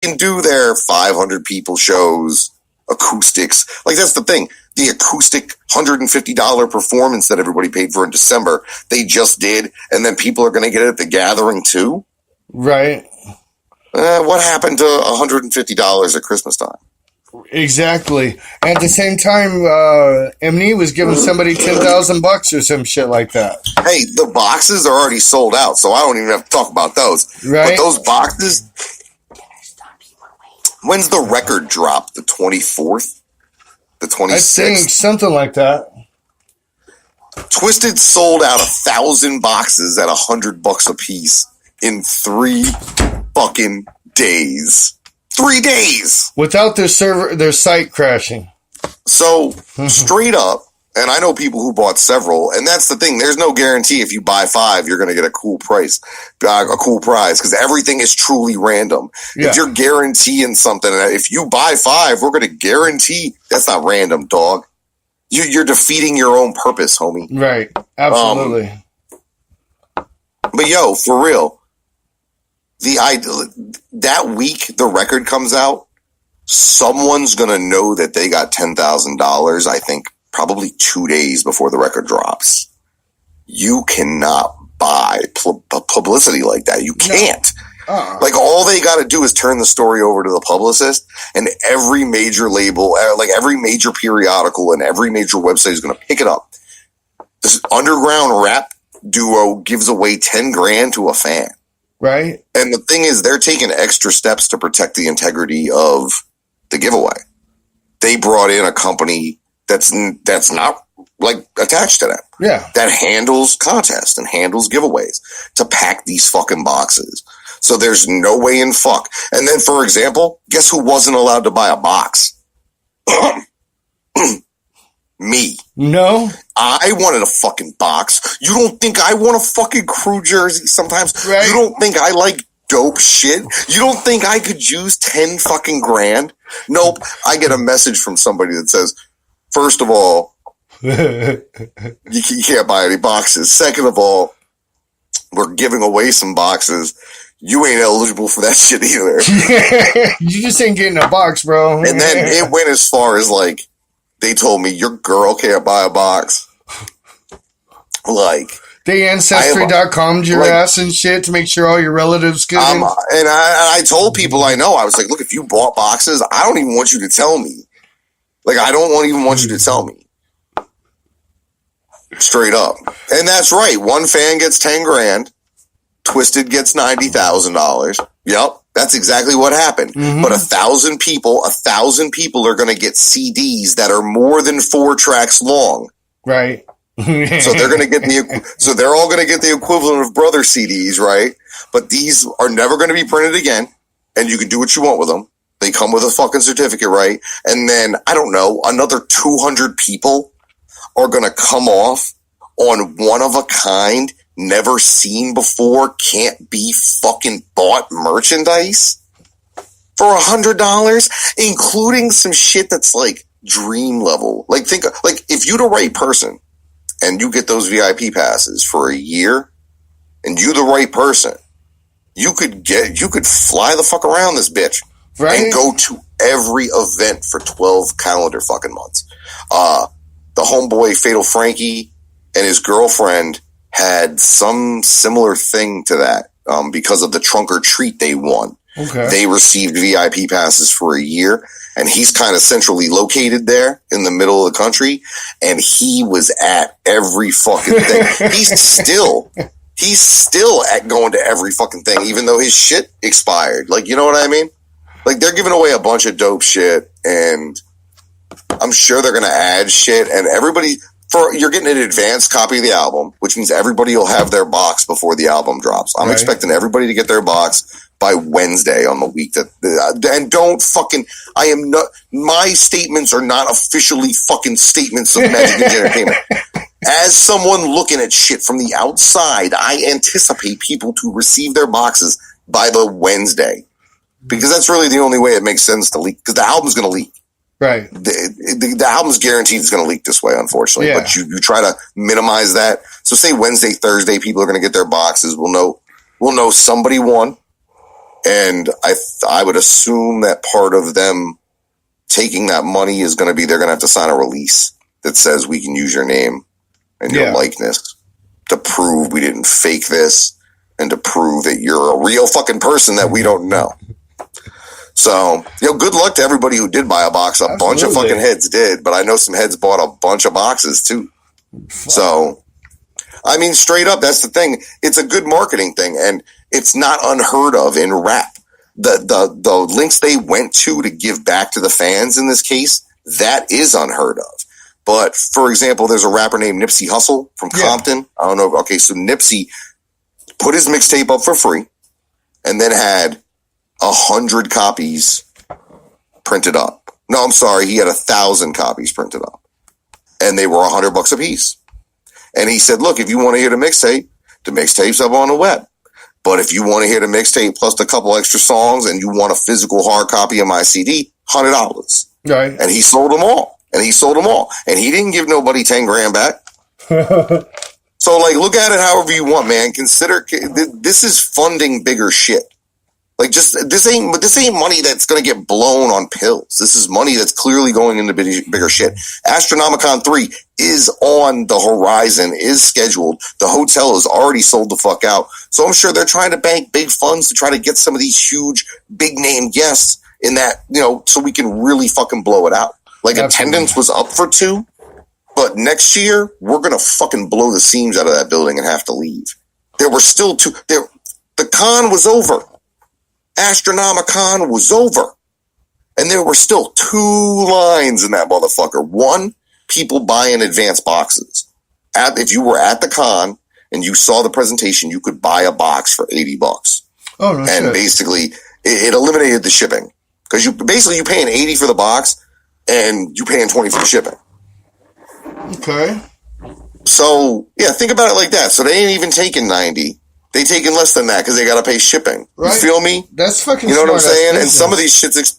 can do their 500 people shows, acoustics. Like, that's the thing. The acoustic $150 performance that everybody paid for in December, they just did, and then people are going to get it at the gathering too? Right. What happened to $150 at Christmas time? Exactly. At the same time, M&E was giving somebody $10,000 or some shit like that. Hey, the boxes are already sold out, so I don't even have to talk about those. Right. But those boxes... When's the record drop? The 24th? The 26th? I think something like that. Twisted sold out 1,000 boxes at $100 a piece in 3 fucking days. 3 days! Without their site crashing. So, straight up, and I know people who bought several, and that's the thing, there's no guarantee if you buy 5, you're going to get a cool price, a cool prize, because everything is truly random. Yeah. If you're guaranteeing something, if you buy 5, we're going to guarantee, that's not random, dog. You're defeating your own purpose, homie. Right, absolutely. But yo, for real, that week the record comes out, someone's going to know that they got $10,000, I think, probably 2 days before the record drops. You cannot buy publicity like that. You can't. No. Like, all they got to do is turn the story over to the publicist, and every major label, like every major periodical and every major website is going to pick it up. This underground rap duo gives away $10,000 to a fan. Right. And the thing is, they're taking extra steps to protect the integrity of the giveaway. They brought in a company that's not like attached to them. Yeah. That handles contests and handles giveaways to pack these fucking boxes. So there's no way in fuck. And then, for example, guess who wasn't allowed to buy a box? Me. No. I wanted a fucking box. You don't think I want a fucking crew jersey sometimes? Right. You don't think I like dope shit? You don't think I could use 10 fucking grand? Nope. I get a message from somebody that says, first of all, you can't buy any boxes. Second of all, we're giving away some boxes. You ain't eligible for that shit either. You just ain't getting a box, bro. And then it went as far as like, they told me your girl can't buy a box. Like, they Ancestry.com'd your ass and shit to make sure all your relatives get in. And I told people I know, I was like, look, if you bought boxes, I don't even want you to tell me. Like, I don't even want you to tell me. Straight up. And that's right. One fan gets $10,000. Twisted gets $90,000. Yep. That's exactly what happened. Mm-hmm. But 1,000 people are going to get CDs that are more than 4 tracks long. Right. So they're going to get they're all going to get the equivalent of brother CDs, right? But these are never going to be printed again, and you can do what you want with them. They come with a fucking certificate, right? And then, I don't know, another 200 people are going to come off on one-of-a-kind, never seen before, can't be fucking bought merchandise for $100, including some shit that's like dream level. Like, think, like, if you're the right person and you get those VIP passes for a year and you the right person, you could fly the fuck around this bitch. Right. And go to every event for 12 calendar fucking months. The homeboy Fatal Frankie and his girlfriend had some similar thing to that because of the trunk or treat they won. Okay. They received VIP passes for a year, and he's kind of centrally located there in the middle of the country, and he was at every fucking thing. He's still at going to every fucking thing, even though his shit expired. Like, you know what I mean? Like, they're giving away a bunch of dope shit, and I'm sure they're going to add shit, and you're getting an advanced copy of the album, which means everybody will have their box before the album drops. I'm expecting everybody to get their box by Wednesday on the week and don't fucking, my statements are not officially fucking statements of Magic Ninja Entertainment. As someone looking at shit from the outside, I anticipate people to receive their boxes by the Wednesday. Because that's really the only way it makes sense to leak. Because the album's going to leak. Right. The album's guaranteed it's going to leak this way, unfortunately. Yeah. But you try to minimize that. So say Wednesday, Thursday, people are going to get their boxes. We'll know somebody won. And I would assume that part of them taking that money is going to be they're going to have to sign a release that says we can use your name and your likeness to prove we didn't fake this and to prove that you're a real fucking person that we don't know. So, good luck to everybody who did buy a box. A bunch of fucking heads did, but I know some heads bought a bunch of boxes too. So, I mean, straight up, that's the thing. It's a good marketing thing, and it's not unheard of in rap. The links they went to give back to the fans in this case, that is unheard of. But, for example, there's a rapper named Nipsey Hussle from Compton. I don't know. Okay, so Nipsey put his mixtape up for free and then had 100 copies printed up. No, I'm sorry. He had 1,000 copies printed up. And they were $100 a piece. And he said, look, if you want to hear the mixtape's up on the web. But if you want to hear the mixtape plus a couple extra songs and you want a physical hard copy of my CD, $100. Right. And he sold them all. And he didn't give nobody 10 grand back. So, look at it however you want, man. Consider this is funding bigger shit. This ain't money that's going to get blown on pills. This is money that's clearly going into bigger shit. Astronomicon 3 is on the horizon, is scheduled. The hotel is already sold the fuck out. So I'm sure they're trying to bank big funds to try to get some of these huge, big name guests in that, so we can really fucking blow it out. Attendance was up for 2, but next year we're going to fucking blow the seams out of that building and have to leave. There were still 2. The con was over. Astronomicon was over. And there were still 2 lines in that motherfucker. 1, people buying advance boxes. If you were at the con and you saw the presentation, you could buy a box for $80. Oh, no shit. And basically, it eliminated the shipping. Because you're paying $80 for the box and you're paying $20 for the shipping. Okay. So, yeah, think about it like that. So they ain't even taking $90. They taking less than that because they got to pay shipping. Right. You feel me? That's fucking. You know what I'm saying? And some of these shit's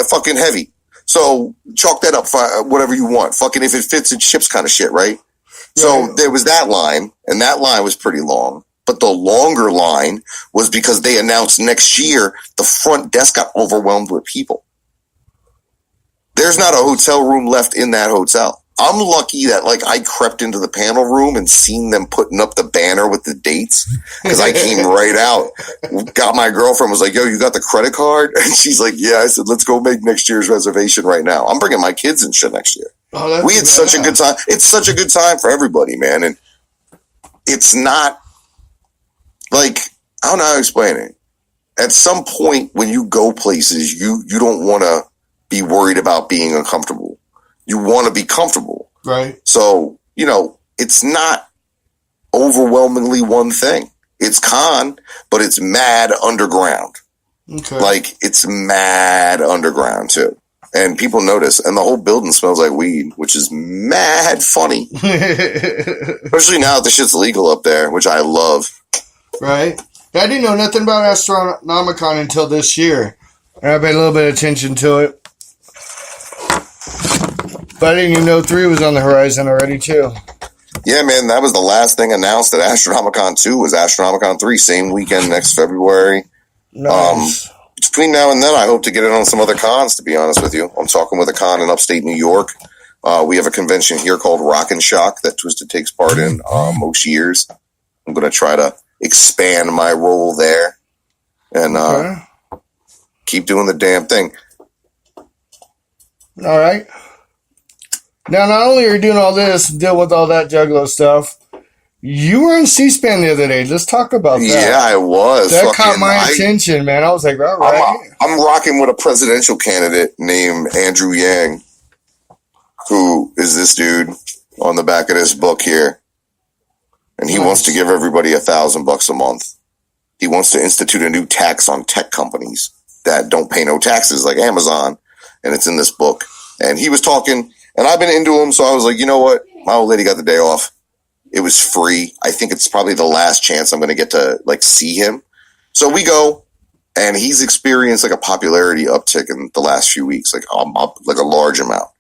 fucking heavy. So chalk that up for whatever you want. Fucking if it fits, it ships kind of shit, right? So there was that line, and that line was pretty long. But the longer line was because they announced next year the front desk got overwhelmed with people. There's not a hotel room left in that hotel. I'm lucky that I crept into the panel room and seen them putting up the banner with the dates because I came right out. Got my girlfriend was like, "Yo, you got the credit card?" And she's like, "Yeah." I said, "Let's go make next year's reservation right now." I'm bringing my kids and shit next year. Oh, we had such a good time. It's such a good time for everybody, man. And it's not I don't know how to explain it. At some point when you go places, you don't want to be worried about being uncomfortable. You want to be comfortable. Right. So, it's not overwhelmingly one thing. It's con, but it's mad underground. Okay. It's mad underground, too. And people notice. And the whole building smells like weed, which is mad funny. Especially now that the shit's legal up there, which I love. Right. I didn't know nothing about Astronomicon until this year. And I paid a little bit of attention to it. But I didn't even know 3 was on the horizon already, too. Yeah, man, that was the last thing announced at Astronomicon 2 was Astronomicon 3, same weekend next February. Nice. Between now and then, I hope to get it on some other cons, to be honest with you. I'm talking with a con in upstate New York. We have a convention here called Rock and Shock that Twisted takes part in most years. I'm going to try to expand my role there and keep doing the damn thing. All right. Now, not only are you doing all this, deal with all that Juggalo stuff, you were on C-SPAN the other day. Let's talk about that. Yeah, I was. That caught my attention, man. I was like, all right. I'm rocking with a presidential candidate named Andrew Yang, who is this dude on the back of this book here. And he wants to give everybody $1,000 a month. He wants to institute a new tax on tech companies that don't pay no taxes like Amazon. And it's in this book. And he was talking... And I've been into him, so I was like, you know what? My old lady got the day off. It was free. I think it's probably the last chance I'm going to get to, see him. So we go, and he's experienced, a popularity uptick in the last few weeks, up, a large amount.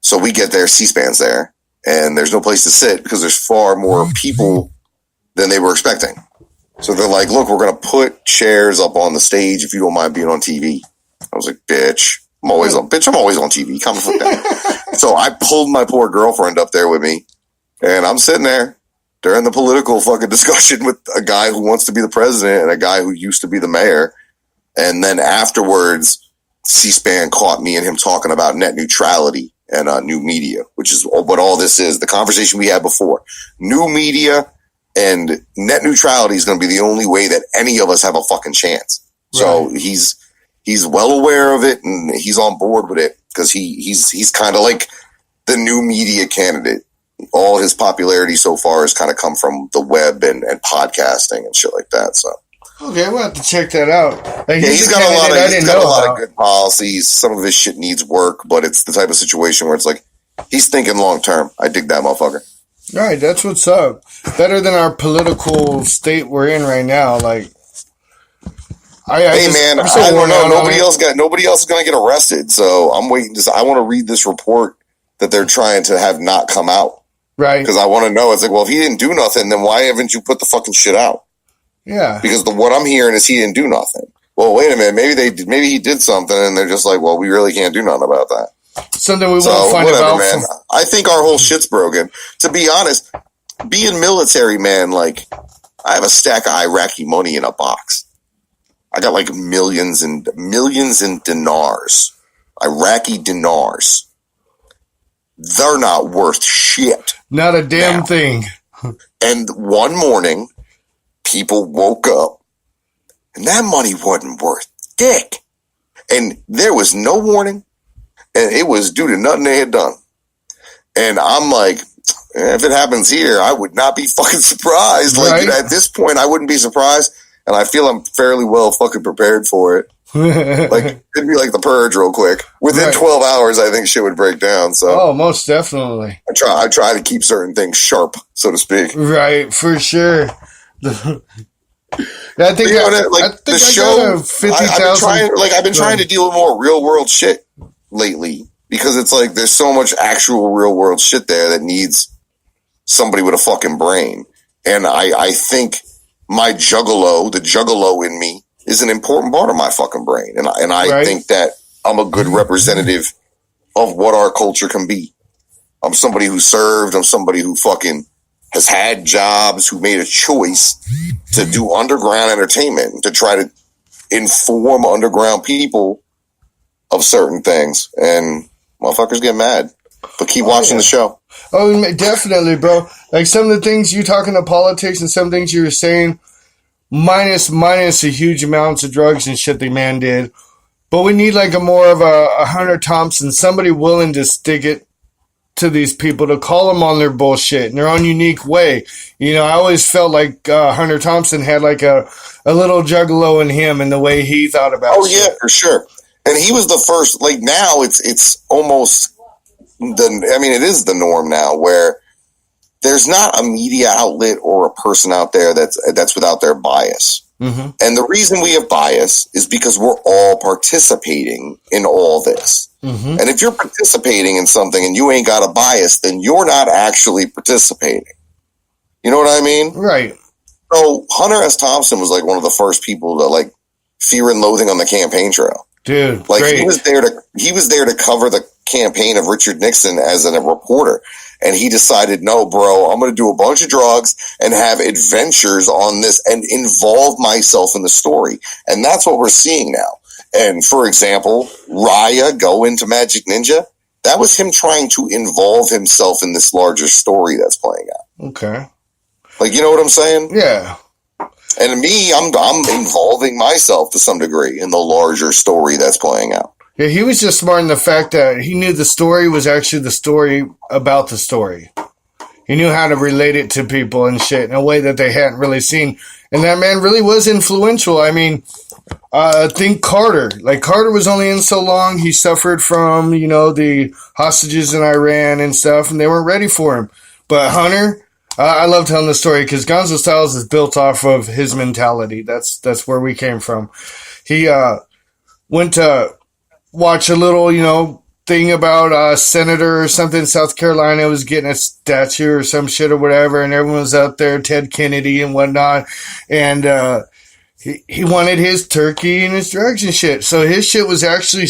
So we get there, C-SPAN's there, and there's no place to sit because there's far more people than they were expecting. So they're like, look, we're going to put chairs up on the stage if you don't mind being on TV. I was like, bitch, I'm always on TV. Come the fuck down. So I pulled my poor girlfriend up there with me, and I'm sitting there during the political fucking discussion with a guy who wants to be the president and a guy who used to be the mayor. And then afterwards, C-SPAN caught me and him talking about net neutrality and new media, which is what all this is. The conversation we had before. New media and net neutrality is going to be the only way that any of us have a fucking chance. Right. So he's well aware of it and he's on board with it because he's kind of like the new media candidate. All his popularity so far has kind of come from the web and podcasting and shit like that. So okay, we'll have to check that out. Like, yeah, he's got a lot of good policies. Some of his shit needs work, but it's the type of situation where it's like he's thinking long term. I dig that motherfucker. All right, that's what's up. Better than our political state we're in right now. Like, I don't know. Nobody else is going to get arrested. So I'm waiting. I want to read this report that they're trying to have not come out. Right. Because I want to know. It's like, well, if he didn't do nothing, then why haven't you put the fucking shit out? Yeah. Because what I'm hearing is he didn't do nothing. Well, wait a minute. Maybe he did something, and they're just like, well, we really can't do nothing about that. Something we won't find whatever, out. Man. I think our whole shit's broken. To be honest, being military, man, like I have a stack of Iraqi money in a box. I got like millions in dinars, Iraqi dinars. They're not worth shit. Not a damn thing. And one morning, people woke up, and that money wasn't worth dick. And there was no warning. And it was due to nothing they had done. And I'm like, if it happens here, I would not be fucking surprised. Right. Like, at this point, I wouldn't be surprised. And I feel I'm fairly well fucking prepared for it. Like, it'd be like the purge real quick. Within 12 hours, I think shit would break down. So, oh, most definitely. I try to keep certain things sharp, so to speak. Right, for sure. I think the show, 50,000. I've been trying to deal with more real world shit lately because it's like there's so much actual real world shit there that needs somebody with a fucking brain. And I think the juggalo in me is an important part of my fucking brain. And I think that I'm a good representative of what our culture can be. I'm somebody who served. I'm somebody who fucking has had jobs, who made a choice to do underground entertainment, to try to inform underground people of certain things. And motherfuckers get mad. But keep watching the show. Oh, definitely, bro. Like some of the things you talking to politics and some things you were saying, minus the huge amounts of drugs and shit the man did. But we need like a more of a Hunter Thompson, somebody willing to stick it to these people, to call them on their bullshit in their own unique way. You know, I always felt like Hunter Thompson had like a little juggalo in him and the way he thought about it. Oh, yeah, for sure. And he was the first, like now it's almost it is the norm now where there's not a media outlet or a person out there that's without their bias. Mm-hmm. And the reason we have bias is because we're all participating in all this. Mm-hmm. And if you're participating in something and you ain't got a bias, then you're not actually participating. You know what I mean? Right. So Hunter S. Thompson was like one of the first people to like Fear and Loathing on the campaign trail. Dude, like great. he was there to cover the campaign of Richard Nixon as a reporter. And he decided, no, bro, I'm going to do a bunch of drugs and have adventures on this and involve myself in the story. And that's what we're seeing now. And for example, Raya go into Magic Ninja. That was him trying to involve himself in this larger story that's playing out. Okay. Like, you know what I'm saying? Yeah. And me, I'm involving myself to some degree in the larger story that's playing out. Yeah, he was just smart in the fact that he knew the story was actually the story about the story. He knew how to relate it to people and shit in a way that they hadn't really seen. And that man really was influential. I mean, think Carter. Like, Carter was only in so long. He suffered from, the hostages in Iran and stuff, and they weren't ready for him. But Hunter, I love telling the story because Gonzo Styles is built off of his mentality. That's where we came from. He went to watch a little, thing about a senator or something in South Carolina was getting a statue or some shit or whatever, and everyone was out there, Ted Kennedy and whatnot, and he wanted his turkey and his drugs and shit. So his shit was actually